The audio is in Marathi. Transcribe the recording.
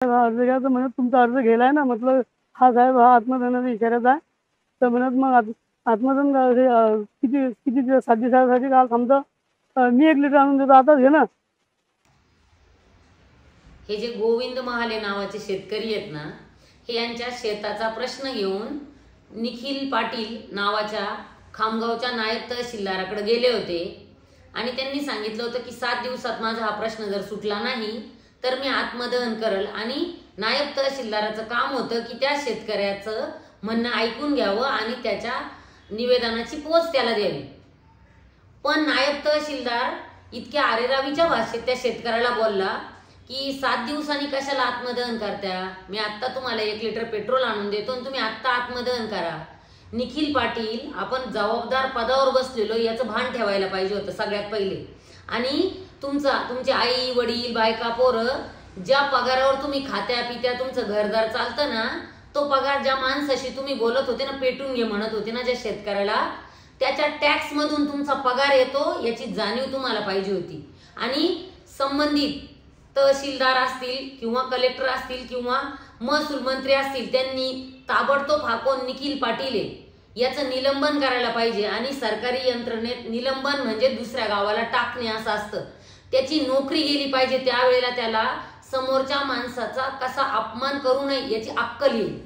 अर्ज घ्यायचा म्हणत तुमचा अर्ज गेलाय ना, म्हटलं हा साहेब हा आत्मदहनाचा इशाराच आहे. तर म्हणत मग आत्मदहन किती किती दिवस 7 दिवसासाठी काल थांबतं. मी 1 लिटर आणून देतो आताच घे ना. हे जे गोविंद महाले नावाचे शेतकरी आहेत ना, हे यांच्या शेताचा प्रश्न घेऊन निखिल पाटील नावाच्या खामगावच्या नायब तहसीलदाराकडे गेले होते आणि त्यांनी सांगितलं होतं की 7 दिवसात माझा हा प्रश्न जर सुटला नाही तर मी आत्मदहन करल. आणि नायब तहसीलदाराचं काम होतं की त्या शेतकऱ्याचं म्हणणं ऐकून घ्यावं आणि त्याच्या निवेदनाची पोच त्याला द्यावी. पण नायब तहसीलदार इतक्या आरेरावीच्या भाषेत त्या शेतकऱ्याला बोलला की 7 दिवसांनी कशाला आत्मदहन करत्या, मी आत्ता तुम्हाला 1 लिटर पेट्रोल आणून देतो आणि तुम्ही आत्ता आत्मदहन करा. निखिल पाटील, आपण जबाबदार पदावर बसलेलो याचं भान ठेवायला पाहिजे होतं सगळ्यात पहिले. आणि तुमचे आई वडील बायका पोरं ज्या पगारावर तुम्ही खात्या पित्या तुमचं घरदार चालतं ना, तो पगार ज्या माणसाशी तुम्ही बोलत होते ना, पेटून घे म्हणत होते ना ज्या शेतकऱ्याला, त्याच्या टॅक्स मधून तुमचा पगार येतो याची जाणीव तुम्हाला पाहिजे होती. आणि संबंधित तहसीलदार असतील किंवा कलेक्टर असतील किंवा महसूल मंत्री असतील, त्यांनी ताबडतोब हाकून निखिल पाटील याचं निलंबन करायला पाहिजे. आणि सरकारी यंत्रणेत निलंबन म्हणजे दुसऱ्या गावाला टाकणे असं असतं. त्याची नोकरी गेली पाहिजे. त्यावेळेला त्याला समोरच्या माणसाचा कसा अपमान करू नये याची अक्कल येईल.